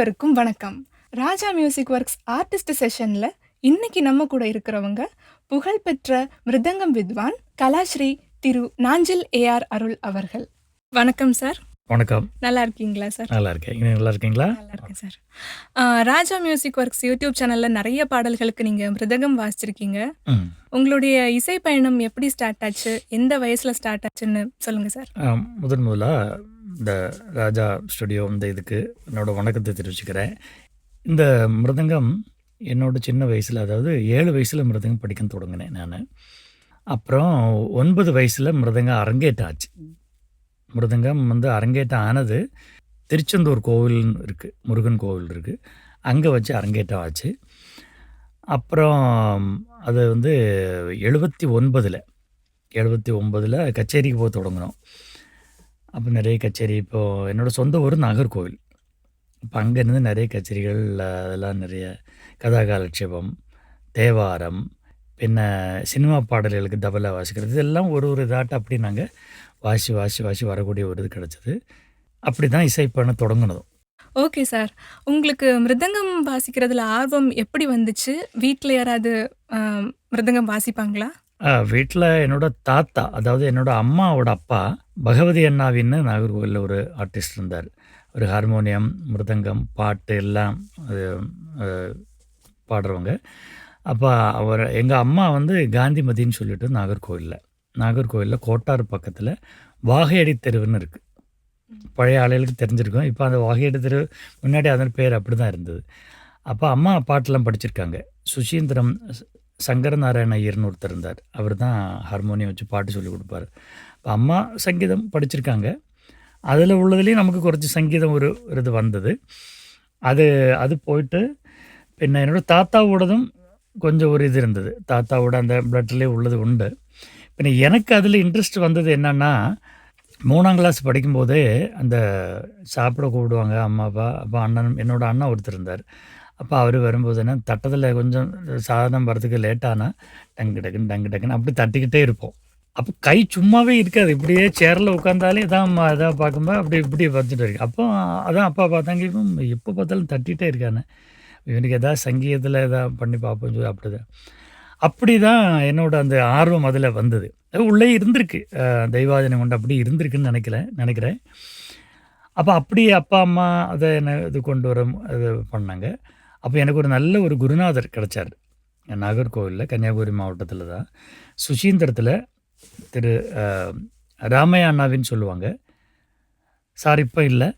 அனைவருக்கும் வணக்கம். ராஜா music works artist செஷன்ல இன்னைக்கு நம்ம கூட இருக்கிறவங்க புகழ்பெற்ற மிருதங்கம் வித்வான் கலாஸ்ரீ திரு நாஞ்சில் ஏஆர் அருள் அவர்கள். வணக்கம் சார். வணக்கம். நல்லா இருக்கீங்களா சார்? நல்லா இருக்கேன். நீங்க நல்லா இருக்கீங்களா? நல்லா இருக்கேன் சார். ராஜா மியூசிக் ஒர்க்ஸ் யூடியூப் சேனல்ல நிறைய பாடல்களுக்கு நீங்க மிருதங்கம் வாசிச்சிருக்கீங்க. ம். உங்களுடைய இசை பயணம் எப்படி ஸ்டார்ட் ஆச்சு? எந்த வயசுல ஸ்டார்ட் ஆச்சுன்னு சொல்லுங்க சார். முதலா இந்த ராஜா ஸ்டுடியோ இந்த இதுக்கு என்னோட வணக்கத்தை தெரிவிச்சுக்கிறேன். இந்த மிருதங்கம் என்னோட சின்ன வயசில், அதாவது 7 வயசில் மிருதங்கம் படிக்க தொடங்கினேன் நான். அப்புறம் 9 வயசில் மிருதங்கம் அரங்கேற்றம் ஆச்சு. மிருதங்கம் அரங்கேற்றம் ஆனது திருச்செந்தூர் கோவில் இருக்குது, முருகன் கோவில் இருக்குது, அங்கே வச்சு அரங்கேற்றம் ஆச்சு. அப்புறம் அது 79ல் கச்சேரிக்கு போக தொடங்கினோம். அப்போ நிறைய கச்சேரி, இப்போது என்னோடய சொந்த ஊர் நாகர்கோவில். இப்போ அங்கேருந்து நிறைய கச்சேரிகள், அதெல்லாம் நிறைய கதாகாலட்சேபம், தேவாரம், பின்ன சினிமா பாடல்களுக்கு தபலா வாசிக்கிறது, இதெல்லாம் ஒரு இதாட்டம் அப்படி நாங்கள் வாசி வரக்கூடிய ஒரு இது கிடச்சிது. அப்படி தான் இசை பண்ண தொடங்கினதும். Okay sir. உங்களுக்கு மிருதங்கம் வாசிக்கிறதுல ஆர்வம் எப்படி வந்துச்சு? வீட்டில் யாராவது மிருதங்கம் வாசிப்பாங்களா? வீட்டில் என்னோட தாத்தா, அதாவது என்னோட அம்மாவோட அப்பா பகவதி அண்ணாவின்னு நாகர்கோவிலில் ஒரு ஆர்டிஸ்ட் இருந்தார். ஒரு ஹார்மோனியம், மிருதங்கம், பாட்டு எல்லாம் பாடுறவங்க. அப்போ எங்கள் அம்மா காந்திமதின்னு சொல்லிட்டு நாகர்கோவிலில் கோட்டார் பக்கத்தில் வாகையடி தெருவுன்னு இருக்குது. பழைய ஆளுகளுக்கு தெரிஞ்சிருக்கும். இப்போ அந்த வாகையடி தெரு முன்னாடி அதன் பேர் அப்படி தான் இருந்தது. அப்போ அம்மா பாட்டெல்லாம் படிச்சிருக்காங்க. சுசீந்திரம் சங்கரநாராயண ஐயர்னு ஒருத்தர் இருந்தார். அவர் தான் ஹார்மோனியம் வச்சு பாட்டு சொல்லி கொடுப்பார். இப்போ அம்மா சங்கீதம் படிச்சிருக்காங்க. அதில் உள்ளதுலேயும் நமக்கு குறைச்சி சங்கீதம் ஒரு இது வந்தது. அது போயிட்டு பின்ன என்னோடய தாத்தாவோடதும் கொஞ்சம் ஒரு இது இருந்தது. தாத்தாவோட அந்த பிளட்லேயே உள்ளது உண்டு. பின்ன எனக்கு அதில் இன்ட்ரெஸ்ட் வந்தது என்னென்னா, 3ஆம் கிளாஸ் படிக்கும்போதே அந்த சாப்பிட கூப்பிடுவாங்க அம்மா அப்பா. அப்போ என்னோடய அண்ணன் ஒருத்தர் இருந்தார். அப்போ அவர் வரும்போது என்ன, தட்டத்தில் கொஞ்சம் சாதனம் வரதுக்கு லேட்டானால் டங்குன்னு அப்படி தட்டிக்கிட்டே இருப்போம். அப்போ கை சும்மாவே இருக்காது. இப்படியே சேரில் உட்காந்தாலே இதாக பார்க்கும்போது இப்படி பார்த்துட்டு இருக்கு. அப்போ அதான் அப்பா பார்த்தாங்க, இவன் எப்போ பார்த்தாலும் தட்டிகிட்டே இருக்கானே, இவனுக்கு எதாவது சங்கீதத்தில் எதாவது பண்ணி பார்ப்போம் சொல்லி அப்படி தான் என்னோட அந்த ஆர்வம் அதில் வந்தது. உள்ளே இருந்திருக்கு, தெய்வாதனை கொண்டு அப்படி இருந்திருக்குன்னு நினைக்கிறேன். அப்போ அப்படி அப்பா அம்மா அதை இது கொண்டு வர இது பண்ணாங்க. அப்போ எனக்கு ஒரு நல்ல ஒரு குருநாதர் கிடச்சார் நாகர்கோவிலில், கன்னியாகுமரி மாவட்டத்தில் தான், சுசீந்திரத்தில் திரு ராமையா அண்ணாவின்னு சொல்லுவாங்க சார். இப்போ இல்லை,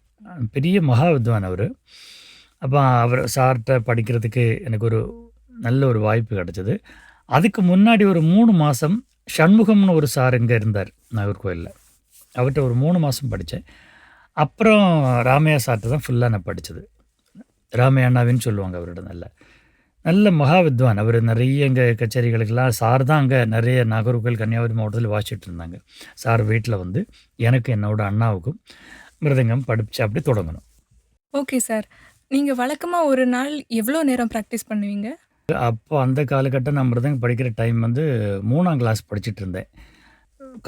பெரிய மகா வித்வான் அவர். அப்போ அவர் சார்கிட்ட படிக்கிறதுக்கு எனக்கு ஒரு நல்ல ஒரு வாய்ப்பு கிடச்சிது. அதுக்கு முன்னாடி ஒரு 3 மாதம் சண்முகம்னு ஒரு சார் இங்கே இருந்தார் நாகர்கோவிலில். அவர்கிட்ட ஒரு 3 மாதம் படித்தேன். அப்புறம் ராமையா சார்கிட்ட தான் ஃபுல்லாக நான் படித்தது. ராமையா அண்ணாவின்னு சொல்லுவாங்க அவரோட. நல்ல மகா வித்வான் அவர். நிறைய எங்கள் கச்சேரிகளுக்கெல்லாம் சார் தான் அங்கே நிறைய நாகர்கோவில் கன்னியாகுமரி மாவட்டத்தில் வாசிச்சுட்டு இருந்தாங்க. சார் வீட்டில் எனக்கு என்னோட அண்ணாவுக்கும் மிருதங்கம் படித்து அப்படி தொடங்கணும். Okay sir. நீங்கள் வழக்கமாக ஒரு நாள் எவ்வளோ நேரம் ப்ராக்டிஸ் பண்ணுவீங்க? அப்போ அந்த காலகட்டம் நான் மிருதங்கம் படிக்கிற டைம் 3ஆம் கிளாஸ் படிச்சுட்டு இருந்தேன்.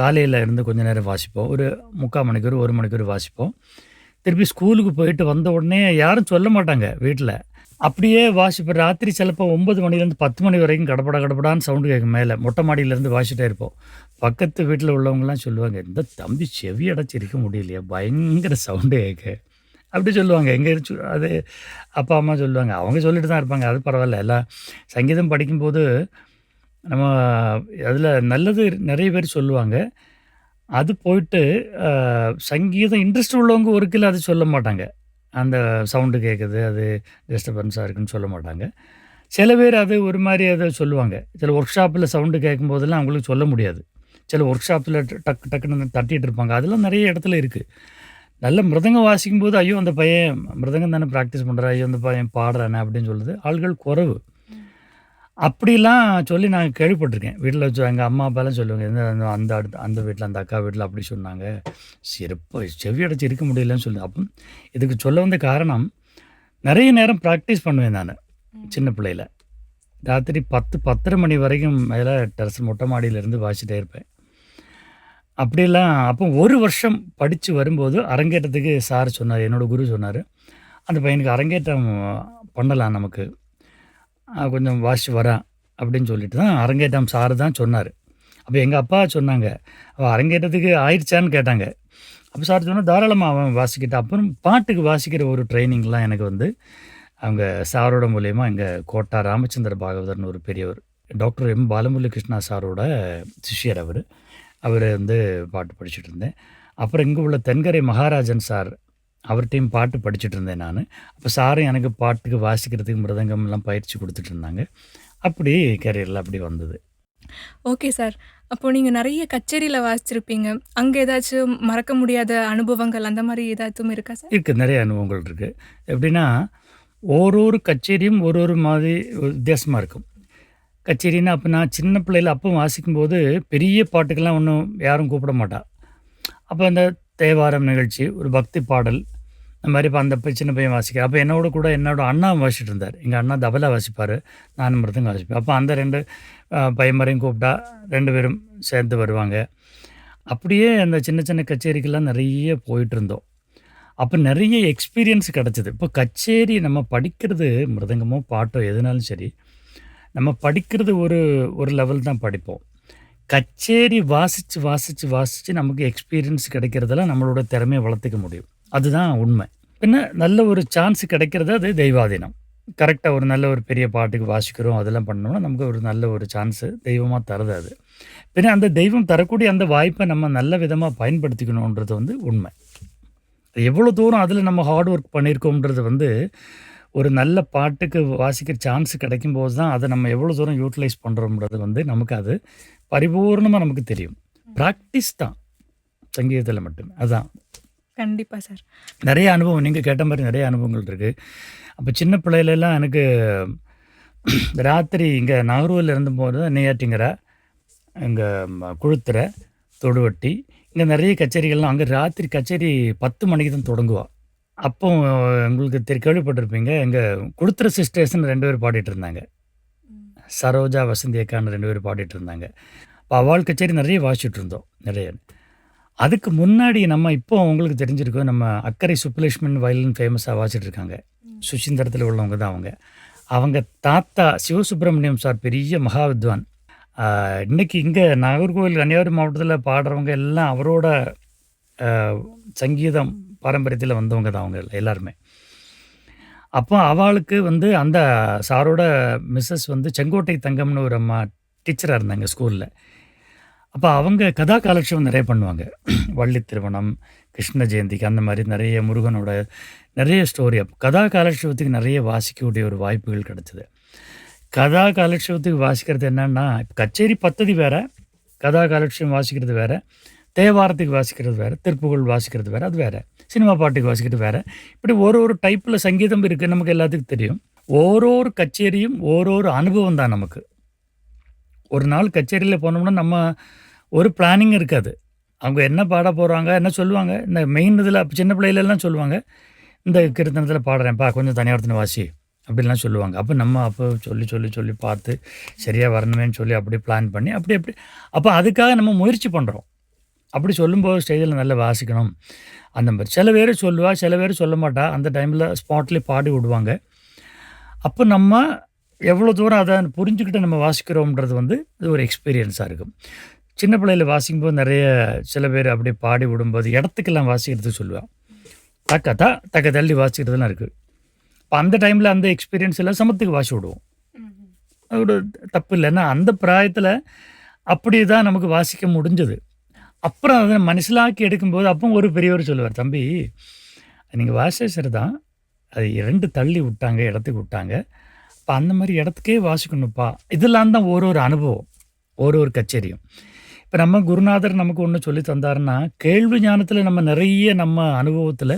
காலையில் இருந்து கொஞ்சம் நேரம் வாசிப்போம், ஒரு 3/4 மணிக்கூர் 1 மணிக்கூர் வாசிப்போம். திருப்பி ஸ்கூலுக்கு போயிட்டு வந்த உடனே யாரும் சொல்ல மாட்டாங்க வீட்டில், அப்படியே வாசிப்போம். ராத்திரி சிலப்போ 9 மணிலேருந்து 10 மணி வரைக்கும் கடப்படான்னு சவுண்டு கேட்கும். மேலே மொட்டை மாடியிலேருந்து வாசிட்டே இருப்போம். பக்கத்து வீட்டில் உள்ளவங்கலாம் சொல்லுவாங்க, இந்த தம்பி செவி அடைச்சி இருக்க முடியலையா, பயங்கர சவுண்டு கேட்க அப்படி சொல்லுவாங்க. எங்கே அது அப்பா அம்மா சொல்லுவாங்க, அவங்க சொல்லிட்டு தான் இருப்பாங்க, அது பரவாயில்ல. எல்லாம் சங்கீதம் படிக்கும்போது நம்ம அதில் நல்லது நிறைய பேர் சொல்லுவாங்க. அது போயிட்டு சங்கீதம் இன்ட்ரெஸ்ட் உள்ளவங்க ஒரு கிலோ அது சொல்ல மாட்டாங்க. அந்த சவுண்டு கேட்குது, அது டிஸ்டர்பன்ஸாக இருக்குதுன்னு சொல்ல மாட்டாங்க. சில பேர் அது ஒரு மாதிரி அதை சொல்லுவாங்க. சில ஒர்க் ஷாப்பில் சவுண்டு கேட்கும்போதெல்லாம் அவங்களுக்கு சொல்ல முடியாது. சில ஒர்க் ஷாப்பில் டக்குன்னு தட்டிகிட்டு இருப்பாங்க. அதெல்லாம் நிறைய இடத்துல இருக்குது. நல்ல மிருதங்கம் வாசிக்கும்போது, ஐயோ அந்த பையன் மிருதங்கம் தானே ப்ராக்டிஸ் பண்ணுறா, ஐயோ அந்த பையன் பாடுறானே அப்படின்னு சொல்லுது ஆள்கள் குறைவு. அப்படிலாம் சொல்லி நான் கேள்விப்பட்டிருக்கேன். வீட்டில் வச்சு எங்கள் அம்மா அப்பாலாம் சொல்லுவாங்க, அந்த வீட்டில் அந்த அக்கா வீட்டில் அப்படி சொன்னாங்க, செவி அடைச்சி இருக்க முடியலன்னு சொல்லி. அப்போ இதுக்கு சொல்ல வந்த காரணம், நிறைய நேரம் ப்ராக்டிஸ் பண்ணுவேன் நான் சின்ன பிள்ளையில். ராத்திரி 10-10:30 மணி வரைக்கும் மேலே டெரஸ் மொட்டை மாடியிலேருந்து வாசிட்டே இருப்பேன். அப்படிலாம் அப்போ 1 வருஷம் படித்து வரும்போது அரங்கேற்றத்துக்கு சார் சொன்னார், என்னோடய குரு சொன்னார், அந்த பையனுக்கு அரங்கேற்றம் பண்ணலாம் நமக்கு. கொஞ்சம் வாசிச்சு வரான் அப்படின்னு சொல்லிட்டு தான் அரங்கேற்றம் சார் தான் சொன்னார். அப்போ எங்கள் அப்பா சொன்னாங்க, "அவன் அரங்கேற்றத்துக்கு ஆயிடுச்சான்னு?" கேட்டாங்க. அப்போ சார் சொன்னார், "தாராளமா அவன் வாசிக்கட்டும்." அப்புறம் பாட்டுக்கு வாசிக்கிற ஒரு ட்ரைனிங்லாம் எனக்கு வந்து அவங்க சாரோட மூலியமா எங்க கோட்டா ராமச்சந்திர பாகவதர்ன்னு ஒரு பெரியவர். Doctor M. பாலமுரளி கிருஷ்ணா சாரோட சிஷ்யர் அவரு. அவரு வந்து பாட்டு படிச்சுட்டு இருந்தேன். அப்புறம் இங்க உள்ள தென்கரை மகாராஜன் சார், அவர்ட்டயும் பாட்டு படிச்சுட்டு இருந்தேன் நானு. அப்ப சாரும் எனக்கு பாட்டுக்கு வாசிக்கிறதுக்கு மிருதங்கம்லாம் பயிற்சி குடுத்துட்டு இருந்தாங்க. அப்படி கேரியர்ல அப்படி வந்தது. Okay sir. அப்போ நீங்க நெறைய கச்சேரியில வாசிச்சிருப்பீங்க. அங்க ஏதாச்சும் மறக்க முடியாத அனுபவங்கள் அந்த மாரி ஏதாச்சும் இருக்கா சார்? இருக்கு. நெறைய அனுபவங்கள் இருக்கு. எப்படின்னா, ஒரு கச்சேரியும் ஒரு மாதிரி வித்தியாசமா இருக்கும். கச்சேரின்னா, அப்ப நான் சின்ன பிள்ளையில அப்ப வாசிக்கும்போது, பெரிய பாட்டுக்கெல்லாம் ஒண்ணும் யாரும் கூப்பிட மாட்டா. அப்ப அந்த தேவாரம் நிகழ்ச்சி, ஒரு பக்தி பாடல், இந்த மாரி இப்ப அந்த சின்ன பையன் வாசிக்கிறேன். அப்ப என்னோட கூட என்னோட அண்ணா வாசிச்சுட்டு இருந்தாரு. எங்க அண்ணா தபலா வாசிப்பாரு. நான் மிருதங்கம் வாசிப்பேன். அப்ப அந்த 2 பையன்மாரையும் கூப்பிட்டா 2 பேரும் சேர்ந்து வருவாங்க. அப்படியே அந்த சின்ன சின்ன கச்சேரிக்கெல்லாம் நெறைய போயிட்டுருந்தோம். அப்ப நெறைய எக்ஸ்பீரியன்ஸ் கெடைச்சது. இப்போ கச்சேரி நம்ம படிக்கிறது மிருதங்கமோ, பாட்டோ எதுனாலும் சரி, நம்ம படிக்கிறது ஒரு ஒரு லெவல் தான் படிப்போம். கச்சேரி வாசிச்சு நமக்கு எக்ஸ்பீரியன்ஸ் கிடைக்கிறதுல நம்மளோட திறமைய வளர்த்துக்க முடியும். அதுதான் உண்மை. பின்ன நல்ல ஒரு சான்ஸ் கிடைக்கிறது அது தெய்வாதீனம். கரெக்ட்டா ஒரு நல்ல ஒரு பெரிய பாட்டுக்கு வாசிக்கிறோம், அதெல்லாம் பண்ணோம்னா, நமக்கு ஒரு நல்ல ஒரு சான்ஸ் தெய்வமா தருது அது. பின்ன அந்த தெய்வம் தரக்கூடிய அந்த வாய்ப்ப நம்ம நல்ல விதமா பயன்படுத்திக்கணுன்றது வந்து உண்மை. எவ்வளோ தூரம் அதில நம்ம ஹார்ட் ஒர்க் பண்ணியிருக்கோம்ன்றது வந்து, ஒரு நல்ல பாட்டுக்கு வாசிக்கிற சான்ஸ் கிடைக்கும்போது தான், அத நம்ம எவ்வளோ தூரம் யூட்டிலைஸ் பண்றோம்ன்றது வந்து நமக்கு அது பரிபூர்ணமா நமக்கு தெரியும். பிராக்டிஸ் தான் சங்கீதத்தில மட்டுமே. அதான். கண்டிப்பா சார். நெறைய அனுபவம் நீங்க கேட்ட மாரி நெறைய அனுபவங்கள் இருக்கு. அப்ப சின்ன பிள்ளையிலலாம் எனக்கு ராத்திரி இங்க நாகர்கோவில்ல இருந்தபோது நெய்யாற்றின்கரை, இங்க குழுத்துறை, தொடுவட்டி, இங்க நெறைய கச்சேரிகள்லாம் அங்க ராத்திரி கச்சேரி 10 மணிக்கு தான் தொடங்குவா. அப்போ உங்களுக்கு கேள்விப்பட்டிருப்பீங்க. எங்க குழுத்துறை சிஸ்டர்ஸ்ன்னு 2 பேர் பாடிட்டு இருந்தாங்க. சரோஜா, வசந்தி அக்கான்னு 2 பேர் பாடிட்டு இருந்தாங்க. அப்ப அவாள் கச்சேரி நெறைய வாசிச்சுட்டு இருந்தோம். நெறைய. அதுக்கு முன்னாடி நம்ம இப்போ உங்களுக்கு தெரிஞ்சிருக்கும். நம்ம அக்கரை சுப்புலட்சுமி வயலின் ஃபேமஸா வாசிச்சுட்டு இருக்காங்க. சுசீந்திரத்தில உள்ளவங்க தான் அவங்க. அவங்க தாத்தா சிவசுப்பிரமணியம் சார் பெரிய மகா வித்வான். இன்னைக்கு இங்க நாகர்கோவில், கன்னியாகுமரி மாவட்டத்தில பாடுறவங்க எல்லாம் அவரோட அ சங்கீதம் பாரம்பரியத்தில வந்தவங்க தான் அவங்க எல்லாருமே. அப்போ அவாளுக்கு வந்து அந்த சாரோட மிஸ்ஸஸ் வந்து செங்கோட்டை தங்கம்னு ஒரு அம்மா டீச்சரா இருந்தாங்க ஸ்கூல்ல. அப்ப அவங்க கதா காலட்சேபம் நெறைய பண்ணுவாங்க. வள்ளி திருமணம், கிருஷ்ண ஜெயந்திக்கு அந்த மாரி நெறைய முருகனோட நெறைய ஸ்டோரி. கதா காலட்சேபத்துக்கு நெறைய வாசிக்கக்கூடிய ஒரு வாய்ப்புகள் கிடைச்சது. கதா காலட்சேபத்துக்கு வாசிக்கிறது என்னன்னா, கச்சேரி பத்ததி வேற, கதா காலட்சேபம் வாசிக்கிறது வேற, தேவாரத்துக்கு வாசிக்கிறது வேற, திருப்புகழ் வாசிக்கிறது வேற, அது வேற. சினிமா பாட்டுக்கு வாசிக்கிறது வேற. இப்படி ஒரு டைப்ல சங்கீதம் இருக்கு. நமக்கு எல்லாத்துக்கும் தெரியும். ஓரொரு கச்சேரியும் ஓரொரு அனுபவம் தான் நமக்கு. ஒரு நாள் கச்சேரியில போனோம்னா, நம்ம ஒரு பிளானிங் இருக்காது. அவங்க என்ன பாட போறாங்க, என்ன சொல்லுவாங்க, இந்த மெயின் இதில சின்ன பிள்ளையிலலாம் சொல்லுவாங்க, "இந்த கீர்த்தனத்தில பாடுறேன்ப்பா, கொஞ்சம் தனியார்த்தன வாசி." அப்படிலாம் சொல்லுவாங்க. அப்ப நம்ம சொல்லி பார்த்து, சரியா வரணுமேன்னு சொல்லி அப்படியே பிளான் பண்ணி, அப்படி அப்ப அதுக்காக நம்ம முயற்சி பண்றோம். அப்படி சொல்லும்போது ஸ்டேஜில நல்லா வாசிக்கணும். அந்த மாரி. சில பேரு சொல்லுவா, சில பேரு சொல்ல மாட்டா. அந்த டைம்ல ஸ்பாட்லயே பாடி விடுவாங்க. அப்ப நம்ம எவ்வளோ தூரம் அத புரிஞ்சுக்கிட்டு நம்ம வாசிக்கிறோம்ன்றது வந்து, அது ஒரு எக்ஸ்பீரியன்ஸா இருக்கும். சின்ன பிள்ளையில வாசிக்கும்போது நெறைய சில பேர் அப்படியே பாடி விடும்போது, இடத்துக்கெல்லாம் வாசிக்கிறதுக்கு சொல்லுவா. தக்க தள்ளி வாசிக்கிறதெல்லாம் இருக்கு. அப்ப அந்த டைம்ல அந்த எக்ஸ்பீரியன்ஸ் எல்லாம் சமத்துக்கு வாசி விடுவோம். அது ஒரு தப்பு இல்ல. ஏன்னா அந்த பிராயத்தில அப்படி தான் நமக்கு வாசிக்க முடிஞ்சது. அப்புறம் அத மனசிலாக்கி எடுக்கும்போது, அப்போ ஒரு பெரியவர் சொல்லுவார், "தம்பி, நீங்க வாசிச்சது சரிதான். அது 2 தள்ளி விட்டாங்க, இடத்துக்கு விட்டாங்க. அப்ப அந்த மாரி இடத்துக்கே வாசிக்கணும்ப்பா." இதெல்லாம் தான் ஒரு அனுபவம். ஒரு கச்சேரியும். இப்ப நம்ம குருநாதர் நமக்கு ஒண்ணு சொல்லி தந்தாருன்னா, கேள்வி ஞானத்தில நம்ம நெறைய நம்ம அனுபவத்தில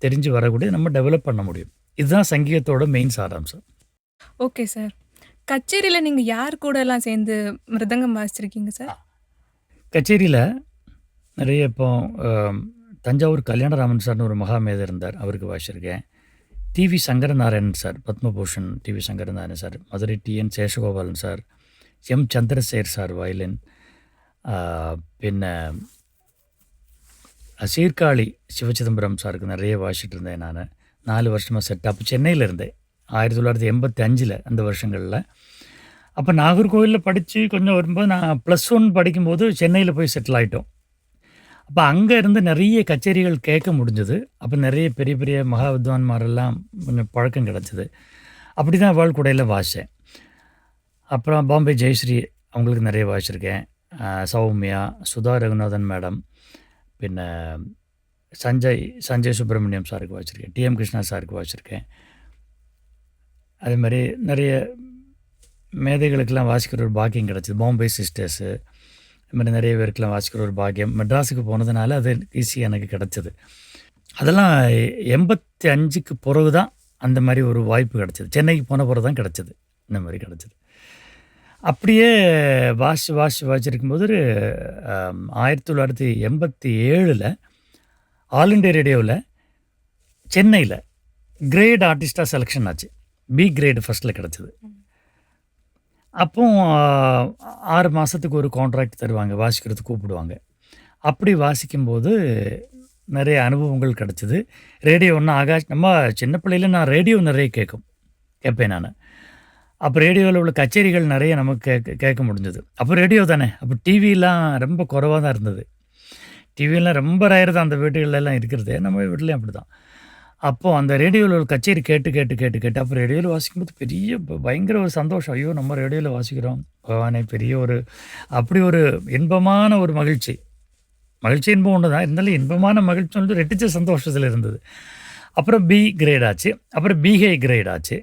தெரிஞ்சு வரக்கூடிய நம்ம டெவலப் பண்ண முடியும். இதுதான் சங்கீதத்தோட மெயின் சாராம்சம். Okay sir. கச்சேரியில நீங்க யார் கூடலாம் சேர்ந்து மிருதங்கம் வாசிச்சிருக்கீங்க சார்? கச்சேரியில நெறைய இப்போ அ தஞ்சாவூர் கல்யாணராமன் சார்ன்னு ஒரு மகாமேதை இருந்தார். அவருக்கு வாசிச்சிருக்கேன். T V Sankaranarayanan sir, Padma Bhushan T V Sankaranarayanan sir, Madurai T N Seshagopalan sir, M Chandrasekhar sir violin, ஆ பின்ன சீர்காழி சிவசிதம்பரம் சாருக்கு நெறைய வாசிச்சுட்டு இருந்தேன் நானு. 4 வருஷமாக செட். அப்போ சென்னையில் இருந்தேன் 1985 அந்த வருஷங்களில். அப்போ நாகர்கோவிலில் படித்து கொஞ்சம் வரும்போது நான் +1 படிக்கும்போது சென்னையில் போய் செட்டில் ஆகிட்டோம். அப்போ அங்கே இருந்து நிறைய கச்சேரிகள் கேட்க முடிஞ்சது. அப்போ நிறைய பெரிய பெரிய மகா வித்வான்மாரெல்லாம் கொஞ்சம் பழக்கம் கிடச்சிது. அப்படி தான் அவள் கூடையில் வாசித்தேன். அப்புறம் பாம்பே ஜெயஸ்ரீ அவங்களுக்கு நிறைய வாசிச்சிருக்கேன். சௌமியா, சுதா ரகுநாதன் மேடம், பின்ன சஞ்சய் சுப்பிரமணியம் சாருக்கு வாசிச்சிருக்கேன். டிஎம் கிருஷ்ணா சாருக்கு வாசிச்சிருக்கேன். அதே மாதிரி நிறைய மேதைகளுக்கெல்லாம் வாசிக்கிற ஒரு பாக்கியம் கிடச்சிது. பாம்பே சிஸ்டர்ஸு, இது மாதிரி நிறைய பேருக்கெல்லாம் வாசிக்கிற ஒரு பாக்கியம் மெட்ராஸுக்கு போனதுனால அது ஈஸியாக எனக்கு கிடச்சிது. அதெல்லாம் 85க்கு பிறகு தான் அந்த மாதிரி ஒரு வாய்ப்பு கிடச்சிது. சென்னைக்கு போன பிறகு தான் கிடச்சிது, இந்த மாதிரி கிடச்சிது. அப்படியே வாசிச்சிருக்கும்போது 1987 ஆல் இண்டியா ரேடியோவில் சென்னையில் கிரேட் ஆர்டிஸ்டாக செலெக்ஷன் ஆச்சு. பி கிரேடு ஃபஸ்ட்டில் கிடச்சிது. அப்போ 6 மாதத்துக்கு ஒரு கான்ட்ராக்ட் தருவாங்க, வாசிக்கிறதுக்கு கூப்பிடுவாங்க. அப்படி வாசிக்கும்போது நிறைய அனுபவங்கள் கிடச்சிது. ரேடியோ ஒன்றும் நம்ம சின்ன பிள்ளையில் நான் ரேடியோ நிறைய கேட்பேன் நான். அப்போ ரேடியோவில் உள்ள கச்சேரிகள் நிறைய நமக்கு கேட்க முடிஞ்சது. அப்போ ரேடியோ தானே, அப்போ டிவிலாம் ரொம்ப குறைவாக தான் இருந்தது. டிவியெல்லாம் ரொம்ப ரேர் தான் அந்த வீடுகளெல்லாம் இருக்கிறது. நம்ம வீட்லேயும் அப்படி தான். அப்போது அந்த ரேடியோவில் ஒரு கச்சேரி கேட்டு அப்போ ரேடியோவில் வாசிக்கும்போது பெரிய பயங்கர ஒரு சந்தோஷம். ஐயோ, நம்ம ரேடியோவில் வாசிக்கிறோம், பகவானே, பெரிய ஒரு அப்படி ஒரு இன்பமான ஒரு மகிழ்ச்சி இன்பம் ஒன்று தான் இருந்தாலும் இன்பமான மகிழ்ச்சி வந்து ரெட்டிச்ச சந்தோஷத்தில் இருந்தது. அப்புறம் பி கிரேட் ஆச்சு. அப்புறம் பிஹே கிரேட் ஆச்சு.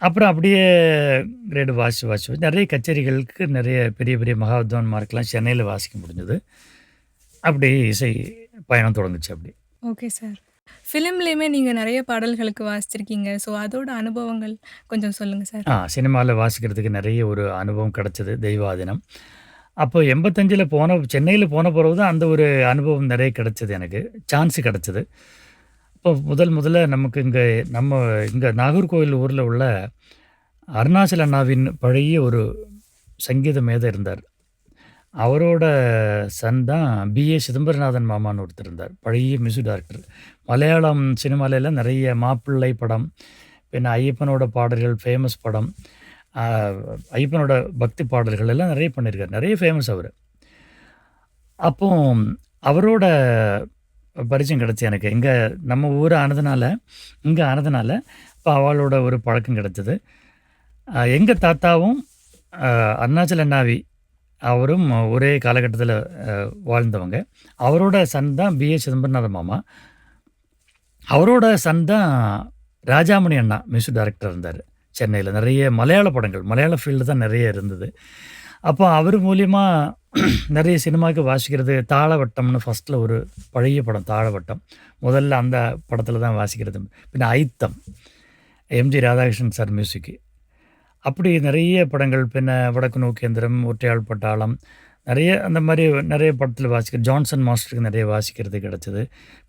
அப்புறம் அப்படியே கிரேடு வாசி நிறைய கச்சேரிகளுக்கு நிறைய பெரிய பெரிய மகாவித்வான்மார்க்கெலாம் சென்னையில் வாசிக்க முடிஞ்சது. அப்படி இசை பயணம் தொடங்குச்சு அப்படி. Okay sir. ஃபிலிம்லேயுமே நீங்கள் நிறைய பாடல்களுக்கு வாசிச்சிருக்கீங்க. ஸோ அதோட அனுபவங்கள் கொஞ்சம் சொல்லுங்கள் சார். சினிமாவில் வாசிக்கிறதுக்கு நிறைய ஒரு அனுபவம் கிடச்சிது. தெய்வாதீனம் அப்போ 85 சென்னையில் போன பிறகு தான் அந்த ஒரு அனுபவம் நிறைய கிடச்சிது, எனக்கு சான்ஸு கிடச்சிது. இப்போ முதல்ல நமக்கு இங்கே நாகர்கோவில் ஊரில் உள்ள அருணாச்சல அண்ணாவின் பழைய ஒரு சங்கீத மேதை இருந்தார். அவரோட சன் தான் பிஏ சிதம்பரநாதன் மாமான்னு ஒருத்தர் இருந்தார், பழைய மியூசிக் டைரக்டர். மலையாளம் சினிமாலெல்லாம் நிறைய மாப்பிள்ளை படம், பின்ன ஐயப்பனோட பாடல்கள் ஃபேமஸ் படம், ஐயப்பனோட பக்தி பாடல்கள் எல்லாம் நிறைய பண்ணியிருக்கார், நிறைய ஃபேமஸ் அவர். அப்போ அவரோட பரிச்சயம் கிடச்சி எனக்கு. நம்ம ஊர் ஆனதுனால இப்போ அவளோட ஒரு பழக்கம் கிடச்சிது. எங்கள் தாத்தாவும் அருணாச்சல அண்ணாவி அவரும் ஒரே காலகட்டத்தில் வாழ்ந்தவங்க. அவரோட சன் தான் பிஏ சிதம்பரநாத மாமா. அவரோட சன் தான் ராஜாமணி அண்ணா மியூசிக் டைரக்டர் இருந்தார் சென்னையில். நிறைய மலையாள படங்கள், மலையாள ஃபீல்டு தான் நிறைய இருந்தது. அப்போ அவர் மூலியமாக நிறைய சினிமாவுக்கு வாசிக்கிறது. தாளவட்டம்னு ஃபஸ்ட்டில் ஒரு பழைய படம் தாளவட்டம், முதல்ல அந்த படத்தில் தான் வாசிக்கிறது. பின்ன ஐத்தம், எம்ஜி ராதாகிருஷ்ணன் சார் மியூசிக்கு. அப்படி நிறைய படங்கள், பின்ன வடக்கு நோக்கேந்திரம், ஒற்றையாள் பட்டாளம், நிறைய அந்த மாதிரி நிறைய படத்தில் ஜான்சன் மாஸ்டருக்கு நிறைய வாசிக்கிறது கிடச்சிது.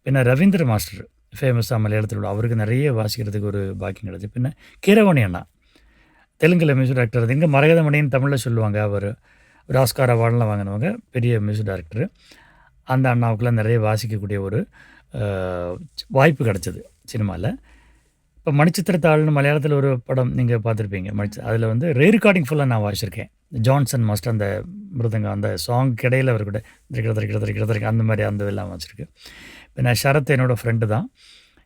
பின்ன ரவீந்திர மாஸ்டர் ஃபேமஸாக மலையாளத்தில் உள்ள அவருக்கு நிறைய வாசிக்கிறதுக்கு ஒரு பாக்கியம் கிடச்சிது. பின்ன கீரவாணி அண்ணா தெலுங்கில் மியூசிக் டைரக்டர். அது இங்கே மரகதமணின்னு தமிழில் சொல்லுவாங்க. அவர் ஒரு ஆஸ்கார் அவார்டெலாம் வாங்கினவங்க, பெரிய மியூசிக் டைரக்டர். அந்த அண்ணாவுக்கெல்லாம் நிறைய வாசிக்கக்கூடிய ஒரு வாய்ப்பு கிடச்சிது சினிமாவில். இப்போ மணிச்சித்திரத்தாள்னு மலையாளத்தில் ஒரு படம் நீங்கள் பார்த்துருப்பீங்க, அதில் வந்து ரெக்கார்டிங் ஃபுல்லாக நான் வாசிச்சிருக்கேன். ஜான்சன் மாஸ்டர் அந்த மிருதங்கம், அந்த சாங்க்கு இடையில் அவர் கூட திரிக்கிறதுக்கு அந்த மாதிரி அந்த இதெல்லாம் வாசிச்சிருக்கு. இப்போ நான் ஷரத் என்னோடய ஃப்ரெண்டு தான்,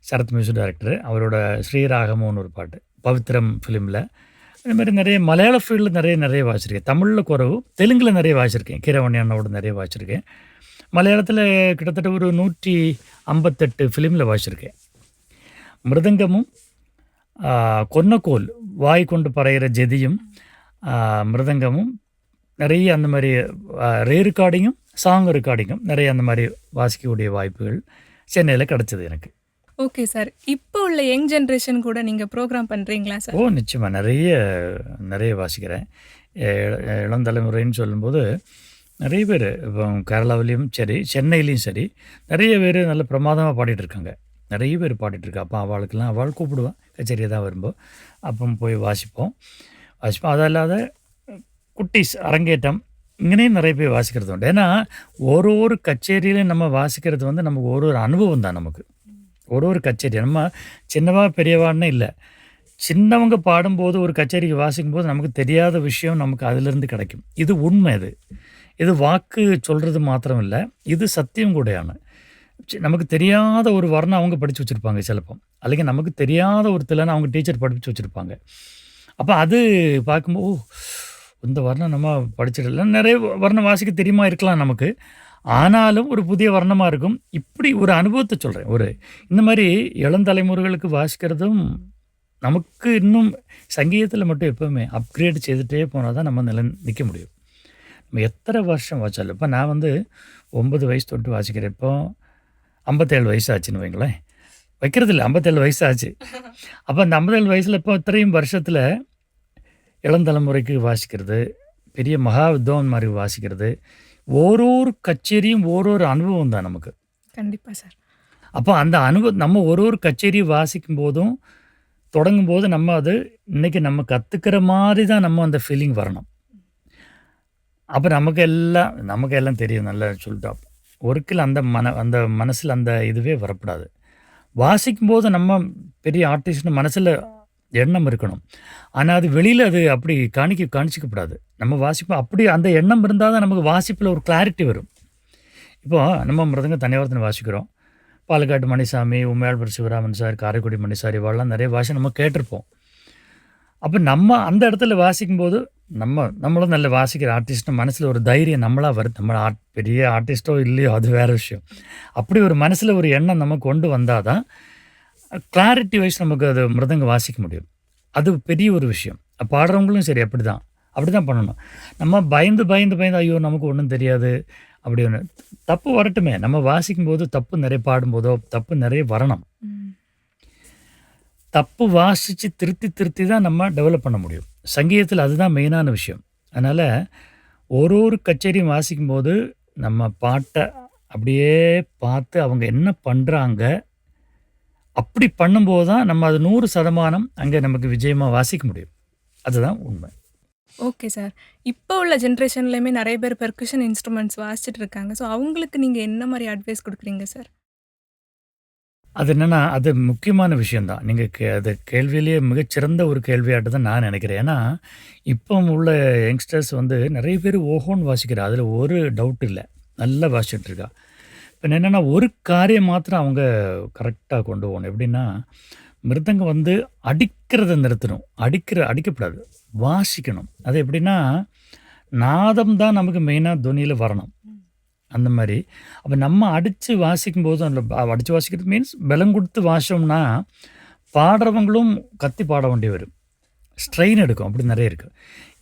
ஷரத் மியூசிக் டைரக்டர். அவரோட ஸ்ரீராகமோன்னு ஒரு பாட்டு பவித்ரம் ஃபிலிமில். அது மாதிரி நிறைய மலையாள ஃபீல்டில் நிறைய வாசிச்சிருக்கேன். தமிழில் குறவு, தெலுங்கில் நிறைய வாசிச்சிருக்கேன். கீரவாணி அண்ணாவோட நிறைய வாசிச்சிருக்கேன். மலையாளத்தில் கிட்டத்தட்ட ஒரு 158 ஃபிலிமில் வாசிச்சிருக்கேன். மிருதங்கமும் கொன்னக்கோல், வாய் கொண்டு பறையிற ஜெதியும் மிருதங்கமும் நிறைய அந்த மாதிரி ரெக்கார்டிங்கும் சாங் ரெக்கார்டிங்கும் நிறைய அந்த மாதிரி வாசிக்கக்கூடிய வாய்ப்புகள் சென்னையில் கிடச்சிது எனக்கு. Okay sir. இப்போ உள்ள யங் ஜென்ரேஷன் கூட நீங்கள் ப்ரோக்ராம் பண்ணுறீங்களா சார்? நிச்சயமாக நிறைய வாசிக்கிறேன். இளந்தலைமுறைன்னு சொல்லும்போது நிறைய பேர் இப்போ கேரளாவிலையும் சரி, சென்னையிலையும் சரி, நிறைய பேர் நல்ல பிரமாதமாக பாடிட்டுருக்காங்க. நிறைய பேர் பாடிட்டுருக்கா. அப்போ அவள் கூப்பிடுவேன் கச்சேரியை தான் வரும்போது. அப்போ போய் வாசிப்போம். அது இல்லாத குட்டீஸ் அரங்கேற்றம் இங்கேயும் நிறைய பேர் வாசிக்கிறது உண்டு. ஏன்னா ஒரு கச்சேரியிலையும் நம்ம வாசிக்கிறது வந்து நமக்கு ஒரு அனுபவம் தான் நமக்கு. ஒரு கச்சேரி நம்ம சின்னவா பெரியவான்னு இல்லை, சின்னவங்க பாடும்போது ஒரு கச்சேரிக்கு வாசிக்கும்போது நமக்கு தெரியாத விஷயம் நமக்கு அதிலிருந்து கிடைக்கும். இது உண்மை. இது வாக்கு சொல்கிறது மாத்திரம் இல்லை, இது சத்தியம் கூடயான. நமக்கு தெரியாத ஒரு வர்ணம் அவங்க படித்து வச்சுருப்பாங்க சிலப்போ, அல்லது நமக்கு தெரியாத ஒரு திறனை அவங்க டீச்சர் படித்து வச்சுருப்பாங்க. அப்போ அது பார்க்கும்போது, ஓ, இந்த வர்ணம் நம்ம படிச்சிடல. நிறைய வர்ணம் வாசிக்க தெரியுமா இருக்கலாம் நமக்கு, ஆனாலும் ஒரு புதிய வர்ணமாக இருக்கும். இப்படி ஒரு அனுபவத்தை சொல்கிறேன். இந்த மாதிரி இளந்தலைமுறைகளுக்கு வாசிக்கிறதும் நமக்கு இன்னும் சங்கீதத்தில் மட்டும் எப்போவுமே அப்கிரேட் செய்துகிட்டே போனால் தான் நம்ம நிற்க முடியும். நம்ம எத்தனை வருஷம் வாசிச்சாலும், இப்போ நான் 9 வயசு தொட்டு வாசிக்கிறேன். இப்போ 57 வயசு ஆச்சுன்னு வைங்களேன். வைக்கிறதில்ல, 57 வயசு ஆச்சு. அப்போ அந்த 57 வயசில் இப்போ இത്രയും வருஷத்தில் இளந்தலைமுறைக்கு வாசிக்கிறது, பெரிய மகா வித்வான் மாதிரி வாசிக்கிறது, ஒரு கச்சேரியும் ஒரு அனுபவம் தான் நமக்கு. கண்டிப்பாக சார். அப்போ அந்த அனுபவம் நம்ம ஒரு கச்சேரியை வாசிக்கும் போதும் தொடங்கும்போது நம்ம அது இன்றைக்கி நம்ம கற்றுக்கிற மாதிரி தான் நம்ம அந்த ஃபீலிங் வரணும். அப்போ நமக்கு எல்லாம் தெரியும் நல்லா சொல்லிட்டோம். ஒருக்கில் அந்த மனசில் அந்த இதுவே வரக்கூடாது. வாசிக்கும்போது நம்ம பெரிய ஆர்டிஸ்ட்னு மனசில் எண்ணம் இருக்கணும். ஆனால் அது வெளியில் அது அப்படி காணிச்சிக்கப்படாது. நம்ம வாசிப்போம் அப்படி அந்த எண்ணம் இருந்தால் தான் நமக்கு வாசிப்பில் ஒரு கிளாரிட்டி வரும். இப்போ நம்ம மிருதங்க தனியாவர்த்தனை வாசிக்கிறோம். பாலக்காட்டு மணிசாமி, உமையாள்புரம் சிவராமன் சார், காரைக்குடி மணி சார், இவாளெலாம் நிறைய வாசி நம்ம கேட்டிருப்போம். அப்போ நம்ம அந்த இடத்துல வாசிக்கும்போது நம்மளும் நல்ல வாசிக்கிற ஆர்டிஸ்ட்னு மனசில் ஒரு தைரியம் நம்மளாக வருது. நம்ம பெரிய ஆர்டிஸ்ட்டோ இல்லையோ அது வேறு விஷயம். அப்படி ஒரு மனசில் ஒரு எண்ணம் நம்ம கொண்டு வந்தால் தான் கிளாரிட்டி வைஸ் நமக்கு அது மிருதங்க வாசிக்க முடியும். அது பெரிய ஒரு விஷயம். பாடுறவங்களும் சரி அப்படி தான் பண்ணணும். நம்ம பயந்து ஐயோ நமக்கு ஒன்றும் தெரியாது அப்படி ஒன்று தப்பு வரட்டுமே. நம்ம வாசிக்கும்போது தப்பு நிறைய பாடும்போதோ தப்பு நிறைய வரணும். தப்பு வாசித்து திருத்தி தான் நம்ம டெவலப் பண்ண முடியும். சங்கீதத்தில் அதுதான் மெயினான விஷயம். அதனால் ஒரு கச்சேரியும் வாசிக்கும்போது நம்ம பாட்டை அப்படியே பார்த்து அவங்க என்ன பண்ணுறாங்க, அப்படி பண்ணும்போது தான் நம்ம அது 100% அங்கே நமக்கு விஜயமாக வாசிக்க முடியும். அதுதான் உண்மை. Okay sir. இப்போ உள்ள ஜென்ரேஷன்லேயுமே நிறைய பேர் பெர்கஷன் இன்ஸ்ட்ருமெண்ட்ஸ் வாசிச்சுட்டு இருக்காங்க. ஸோ அவங்களுக்கு நீங்கள் என்ன மாதிரி அட்வைஸ் கொடுக்குறீங்க சார்? அது என்னென்னா, அது முக்கியமான விஷயந்தான். நீங்கள் அது கேள்வியிலேயே மிகச்சிறந்த ஒரு கேள்வியாட்டு தான் நான் நினைக்கிறேன். ஏன்னா இப்போ உள்ள யங்ஸ்டர்ஸ் நிறைய பேர் ஓஹோன்னு வாசிக்கிறா, அதில் ஒரு டவுட் இல்லை, நல்லா வாசிச்சுட்ருக்கா. இப்போ என்னென்னா ஒரு காரியம் மாத்திரம் அவங்க கரெக்டாக கொண்டு போகணும். எப்படின்னா மிருதங்கம் அடிக்கிறத நிறுத்தணும். அடிக்கப்படாது, வாசிக்கணும். அது எப்படின்னா நாதம் தான் நமக்கு மெயினாக துணியில் வரணும். அந்த மாதிரி அப்போ நம்ம அடித்து வாசிக்கும்போது அடித்து வாசிக்கிறது மீன்ஸ் பலம் கொடுத்து வாசிச்சோம்னா பாடுறவங்களும் கத்தி பாட வேண்டி வரும், ஸ்ட்ரெயின் எடுக்கும். அப்படி நிறைய இருக்குது.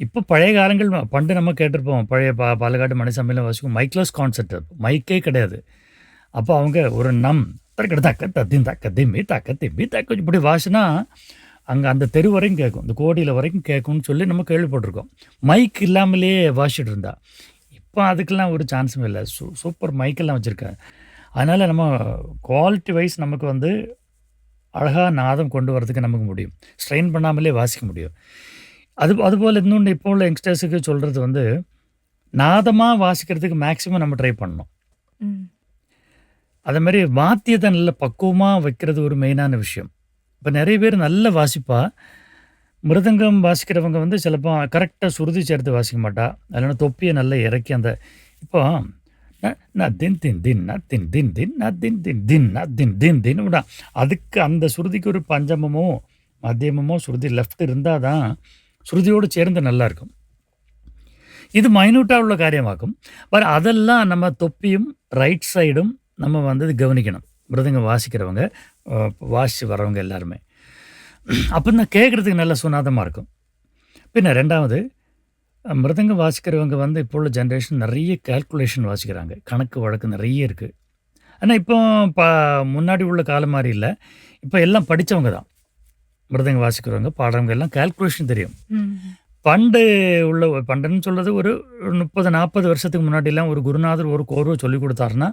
இப்போ பழைய காலங்கள் பண்டு நம்ம கேட்டிருப்போம், பழைய பாலக்காட்டு மணிசாமியில் வாசிக்கும் மைக்லோஸ் கான்செப்ட், மைக்கே கிடையாது. அப்போ அவங்க ஒரு தக்க இப்படி வாசினா அங்கே அந்த தெரு வரைக்கும் கேட்கும், இந்த கோடியில் வரைக்கும் கேட்கும்னு சொல்லி நம்ம கேள்விப்பட்டிருக்கோம். மைக் இல்லாமலேயே வாசிட்டு இருந்தா. இப்போ அதுக்கெல்லாம் ஒரு சான்ஸும் இல்லை. சூப்பர் மைக்கெல்லாம் வச்சுருக்காங்க. அதனால் நம்ம குவாலிட்டி வைஸ் நமக்கு அழகாக நாதம் கொண்டு வரதுக்கு நமக்கு முடியும், ஸ்ட்ரெயின் பண்ணாமலே வாசிக்க முடியும். அதுபோல் இன்னொன்று இப்போ உள்ள யங்ஸ்டர்ஸுக்கு சொல்கிறது நாதமாக வாசிக்கிறதுக்கு மேக்ஸிமம் நம்ம ட்ரை பண்ணணும். அதே மாதிரி வாத்தியத்தை நல்ல பக்குவமாக வைக்கிறது ஒரு மெயினான விஷயம். இப்போ நிறைய பேர் நல்ல வாசிப்பா, மிருதங்கம் வாசிக்கிறவங்க சிலப்போ கரெக்டாக சுருதி சேர்த்து வாசிக்க மாட்டா, இல்லைன்னா தொப்பியை நல்லா இறக்கி அந்த இப்போ தின் தின் தின் தின் தின் தின் தின் தின் தின் தின் தின் தின் விடா, அதுக்கு அந்த சுருதிக்கு ஒரு பஞ்சமமோ மத்தியமமோ சுருதி லெஃப்ட் இருந்தால் தான் சுருதியோடு சேர்ந்து நல்லாயிருக்கும். இது மைனூட்டாக உள்ள காரியமாக்கும். பட் அதெல்லாம் நம்ம தொப்பியும் ரைட் சைடும் நம்ம கவனிக்கணும். மிருதங்கம் வாசிக்கிறவங்க, வாசித்து வரவங்க எல்லாருமே அப்போ தான் கேட்குறதுக்கு நல்ல சுனாதமாக இருக்கும். பின்ன ரெண்டாவது, மிருதங்கம் வாசிக்கிறவங்க இப்போ உள்ள ஜென்ரேஷன் நிறைய கால்குலேஷன் வாசிக்கிறாங்க, கணக்கு வழக்கு நிறைய இருக்குது. ஆனால் இப்போ முன்னாடி உள்ள காலம் மாதிரி இல்லை. இப்போ எல்லாம் படித்தவங்க தான் மிருதங்கம் வாசிக்கிறவங்க, பாடுறவங்க எல்லாம் கால்குலேஷன் தெரியும். பண்டுன்னு சொல்கிறது ஒரு 30-40 வருஷத்துக்கு முன்னாடிலாம் ஒரு குருநாதர் ஒரு கோர்வை சொல்லி கொடுத்தாருன்னா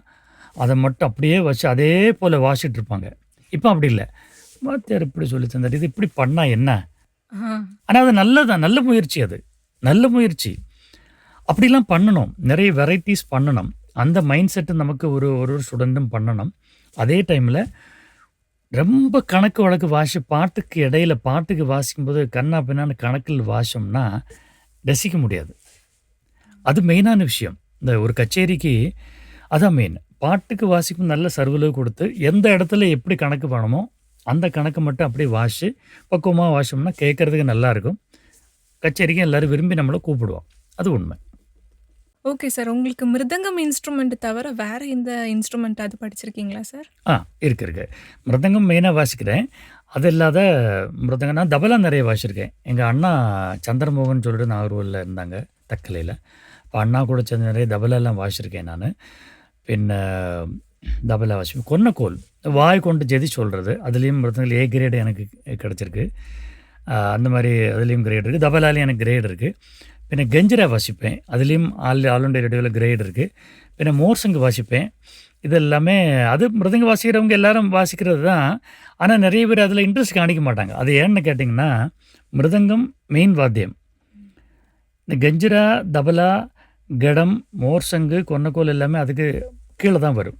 அதை மட்டும் அப்படியே வச்சு அதே போல் வாசிட்டு இருப்பாங்க. இப்போ அப்படி இல்லை, வாத்தியார் இப்படி சொல்லி தந்தார், இது இப்படி பண்ணால் என்ன. ஆனால் அது நல்லதான், நல்ல முயற்சி, அது நல்ல முயற்சி. அப்படிலாம் பண்ணணும், நிறைய வெரைட்டிஸ் பண்ணணும். அந்த மைண்ட் செட்டு நமக்கு ஒரு ஸ்டூடெண்ட்டும் பண்ணணும். அதே டைமில் ரொம்ப கணக்கு வழக்கு பாட்டுக்கு இடையில பாட்டுக்கு வாசிக்கும்போது கண்ணா பின்னான்னு கணக்கில் வாசிச்சோம்னா ரசிக்க முடியாது. அது மெயினான விஷயம். இந்த ஒரு கச்சேரிக்கு அதான் மெயின். பாட்டுக்கு வாசிக்கும் நல்ல சர்வலகு கொடுத்து, எந்த இடத்துல எப்படி கணக்கு வேணுமோ, அந்த கணக்கு மட்டும் அப்படியே வாசிச்சு, பக்குவமா வாசிச்சோம்னா கேட்கறதுக்கு நல்லாயிருக்கும். கச்சேரிக்கு எல்லாரும் விரும்பி நம்மள கூப்பிடுவோம். அது உண்மை. Okay sir. உங்களுக்கு மிருதங்கம் இன்ஸ்ட்ருமெண்ட் தவிர வேற எந்த இன்ஸ்ட்ருமெண்ட்டாவது படிச்சிருக்கீங்களா சார்? இருக்கு. மிருதங்கம் மெயினா வாசிக்கிறேன். அது இல்லாத மிருதங்கம் நான் தபலா நிறைய வாசிச்சிருக்கேன். எங்க அண்ணா சந்திரமோகன் சொல்லிட்டு நாகர்கோவில்ல இருந்தாங்க, தக்கலையில. அப்ப அண்ணா கூட சேர்ந்து நிறைய தபலாலாம் வாசிச்சிருக்கேன் நானு. பின்ன தபலா வாசிப்பேன். கொன்னக்கோல், வாய் கொண்டு ஜெதி சொல்றது, அதுலயும் மிருதங்கத்துல ஏ கிரேடு எனக்கு கிடைச்சிருக்கு. அந்த மாரி அதுலயும் கிரேட் இருக்கு. தபலாலயும் எனக்கு கிரேட் இருக்கு. பின்ன கெஞ்சிரா வாசிப்பேன். அதுலயும் ஆல் இண்டியா ரேடியோல கிரேட் இருக்கு. பின்ன மோர்சங்கு வாசிப்பேன். இது எல்லாமே அது மிருதங்க வாசிக்கிறவங்க எல்லாரும் வாசிக்கிறது தான். ஆனா நெறைய பேர் அதில இன்ட்ரெஸ்ட் காணிக்க மாட்டாங்க. அது ஏன்னு கேட்டிங்கன்னா, மிருதங்கம் மெயின் வாத்தியம். இந்த கெஞ்சிரா, தபலா, கடம், மோர்சங்கு, கொன்னக்கோல் எல்லாமே அதுக்கு கீழ தான் வரும்.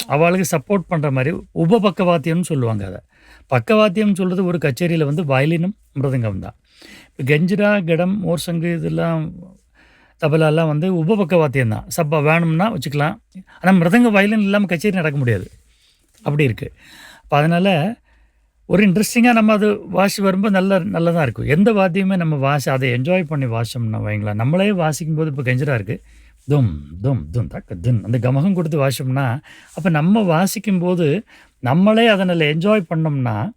அவளுக்கு சப்போர்ட் பண்ற மாரி உபபக்கவாத்தியம்னு சொல்லுவாங்க அத. பக்கவாத்தியம்னு சொல்றது ஒரு கச்சேரியில வந்து வயலினும், மிருதங்கம் தான். இப்ப கெஞ்சிரா, கடம், மோர்சங்கு இதெல்லாம் தபலாலாம் வந்து உபபக்கவாத்தியம் தான். சப்பா வேணும்னா வச்சுக்கலாம். ஆனா மிருதங்க, வயலின் இல்லாம கச்சேரி நடக்க முடியாது. அப்படி இருக்கு. அப்ப அதனால ஒரு இன்ட்ரெஸ்டிங்கா நம்ம அது வாசி வரும்போது நல்லதா இருக்கும். எந்த வாத்தியமே நம்ம அத என்ஜாய் பண்ணி வாசிச்சோம்னா வைங்களேன், நம்மளே வாசிக்கும்போது இப்போ கெஞ்சிரா இருக்கு. தும், தும், தும் தக்க துன் அந்த கமகம் கொடுத்து வாசிச்சோம்னா, அப்ப நம்ம வாசிக்கும்போது நம்மளே அத நல்லா என்ஜாய் பண்ணோம்னா,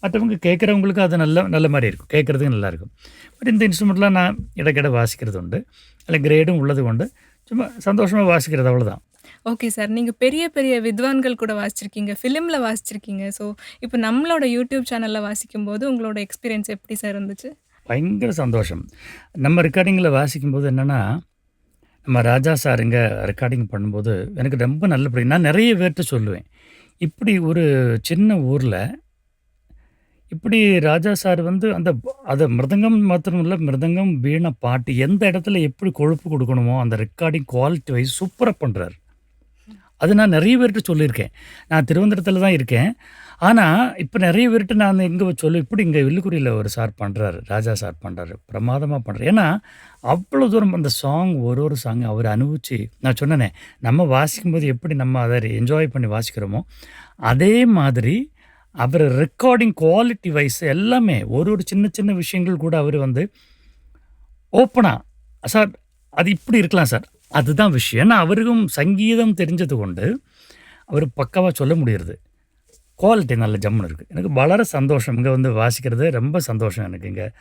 மற்றவங்க கேட்குறவங்களுக்கு அது நல்ல மாரி இருக்கும். கேட்கறதுக்கு நல்லாயிருக்கும். பட் இந்த இன்ஸ்ட்ருமெண்ட்லாம் நான் இடைக்கிட வாசிக்கிறது உண்டு. அதில் கிரேடும் உள்ளது உண்டு. சும்மா சந்தோஷமா வாசிக்கிறது அவ்வளோதான். Okay sir. நீங்க பெரிய பெரிய வித்வான்கள் கூட வாசிச்சிருக்கீங்க. ஃபிலிம்ல வாசிச்சிருக்கீங்க. ஸோ, இப்போ நம்மளோட யூடியூப் சேனல்ல வாசிக்கும்போது உங்களோட எக்ஸ்பீரியன்ஸ் எப்படி சார் இருந்துச்சு? பயங்கர சந்தோஷம். நம்ம ரெக்கார்டிங்கில வாசிக்கும்போது என்னன்னா, நம்ம ராஜா சாருங்க ரெக்கார்டிங் பண்ணும்போது எனக்கு ரொம்ப நான் நெறைய பேர்ட்ட சொல்லுவேன். இப்படி ஒரு சின்ன ஊர்ல இப்படி ராஜா சார் வந்து அத மிருதங்கம் மாத்திரம் இல்ல, மிருதங்கம், வீணை, பாட்டு எந்த இடத்துல எப்படி கொழுப்பு குடுக்கணுமோ, அந்த ரெக்கார்டிங் குவாலிட்டி வைஸ் சூப்பரா பண்றாரு. அது நான் நெறைய பேர்ட்ட சொல்லியிருக்கேன். நான் திருவனந்தபுரத்தில தான் இருக்கேன். ஆனா, இப்ப நெறைய பேர்ட்ட நான் இப்படி இங்க வில்லுக்குரியில ஒரு சார் பண்றாரு. ராஜா சார் பண்றாரு. பிரமாதமா பண்றாரு. ஏன்னா, அவ்வளோ தூரம் அந்த சாங் ஒரு சாங் அவர் அனுபவிச்சு நான் சொன்னேனே, நம்ம வாசிக்கும்போது எப்படி நம்ம அத என்ஜாய் பண்ணி வாசிக்கிறோமோ, அதே மாதிரி அவரு ரெக்கார்டிங் குவாலிட்டி வைஸ் எல்லாமே ஒரு சின்ன சின்ன விஷயங்கள் கூட அவரு வந்து ஓப்பனா, "சார் அது இப்படி இருக்கலாம் சார்." அதுதான் விஷயம். ஏன்னா அவருக்கும் சங்கீதம் தெரிஞ்சது கொண்டு, அவரு பக்காவா சொல்ல முடியுறது. குவாலிட்டி நல்ல ஜம்முன்னு இருக்கு. எனக்கு வளர சந்தோஷம். இங்க வந்து வாசிக்கிறது ரொம்ப சந்தோஷம் எனக்கு இங்க.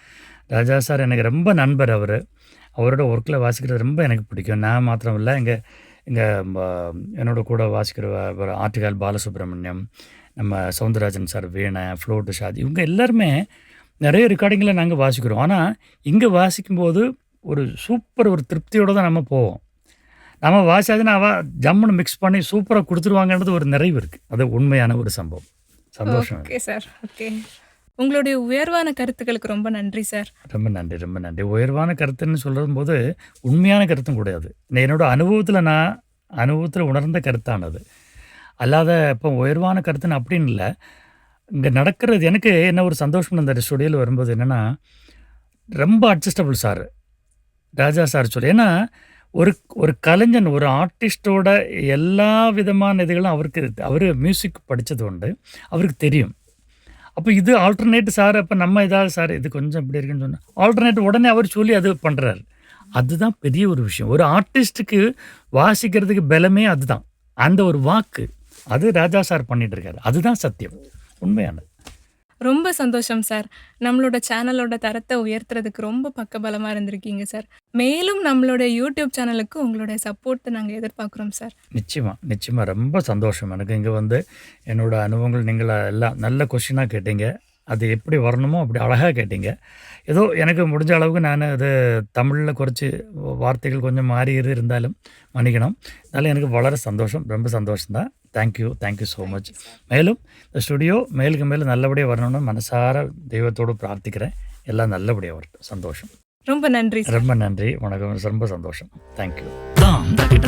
ராஜா சார் எனக்கு ரொம்ப நண்பர் அவரு. அவரோட ஒர்க்ல வாசிக்கிறது ரொம்ப எனக்கு பிடிக்கும். நான் மாத்திரம் இல்ல, எங்க எங்க ம என்னோட கூட வாசிக்கிற ஆட்டுக்கால் பாலசுப்ரமணியம், நம்ம சவுந்தரராஜன் சார் வீணை, ஃப்ளூட், ஷாதி இவங்க எல்லாருமே நெறைய ரெக்கார்டிங்கில நாங்க வாசிக்கிறோம். ஆனா, இங்க வாசிக்கும்போது ஒரு திருப்தியோட தான் நம்ம போவோம். நம்ம வாசிச்சதுன்னா ஜம்முன்னு மிக்ஸ் பண்ணி சூப்பரா குடுத்துருவாங்கன்றது ஒரு நிறைவு இருக்கு. அது உண்மையான ஒரு சம்பவம். சந்தோஷம். Okay sir. ஓகே. உங்களுடைய உயர்வான கருத்துக்களுக்கு ரொம்ப நன்றி சார். ரொம்ப நன்றி. உயர்வான கருத்துன்னு சொல்லும்போது, உண்மையான கருத்தும் கிடையாது. என்னோட அனுபவத்தில உணர்ந்த கருத்தானது. அல்லாத இப்போ உயர்வான கருத்துன்னு அப்படின்னு இல்ல. இங்க நடக்கிறது எனக்கு என்ன ஒரு சந்தோஷம் இந்த ஸ்டுடியோல வரும்போது என்னன்னா, ரொம்ப அட்ஜஸ்டபிள் சார். ராஜா சார் ஏன்னா ஒரு கலைஞன், ஒரு ஆர்டிஸ்ட்டோட எல்லா விதமான இதுகளும் அவரு மியூசிக் படிச்சது உண்டு. அவருக்கு தெரியும். அப்ப இது ஆல்டர்னேட் சார், அப்ப நம்ம ஏதாவது சார் இது கொஞ்சம் இப்படி இருக்குன்னு சொன்னா, ஆல்டர்னேட் உடனே அவர் சொல்லி அது பண்றாரு. அதுதான் பெரிய ஒரு விஷயம். ஒரு ஆர்டிஸ்ட்டுக்கு வாசிக்கிறதுக்கு பலமே அதுதான். அந்த ஒரு வாக்கு. அது ராஜா சார் பண்ணிட்டு இருக்காரு. அதுதான் சத்தியம். உண்மையானது. ரொம்ப சந்தோஷம் சார். நம்மளோட சேனலோட தரத்த உயர்த்துறதுக்கு ரொம்ப பக்கபலமா இருந்திருக்கீங்க சார். மேலும் நம்மளோட யூடியூப் சேனலுக்கு உங்களுடைய சப்போர்ட்ட நாங்க எதிர்பார்க்குறோம் சார். நிச்சயமா. ரொம்ப சந்தோஷம். எனக்கு இங்க வந்து என்னோட அனுபவங்கள் நீங்கள எல்லாம் நல்ல கொஸ்டினா கேட்டீங்க. அது எப்படி வரணுமோ அப்படி அழகா கேட்டீங்க. ஏதோ எனக்கு முடிஞ்ச அளவுக்கு நான் அது தமிழ்ல குறைச்சு வார்த்தைகள் கொஞ்சம் மாறி இருந்தாலும் மன்னிக்கணும். அதனால எனக்கு வளர சந்தோஷம். ரொம்ப சந்தோஷம் தான். Thank you so much. மேலும் இந்த ஸ்டுடியோ மேலுக்கு மேலும் நல்லபடியா வரணும்னு மனசார தெய்வத்தோடு பிரார்த்திக்கிறேன். எல்லாம் நல்லபடியா வரட்டும். சந்தோஷம். ரொம்ப நன்றி சார். ரொம்ப நன்றி. வணக்கம். ரொம்ப சந்தோஷம். Thank you.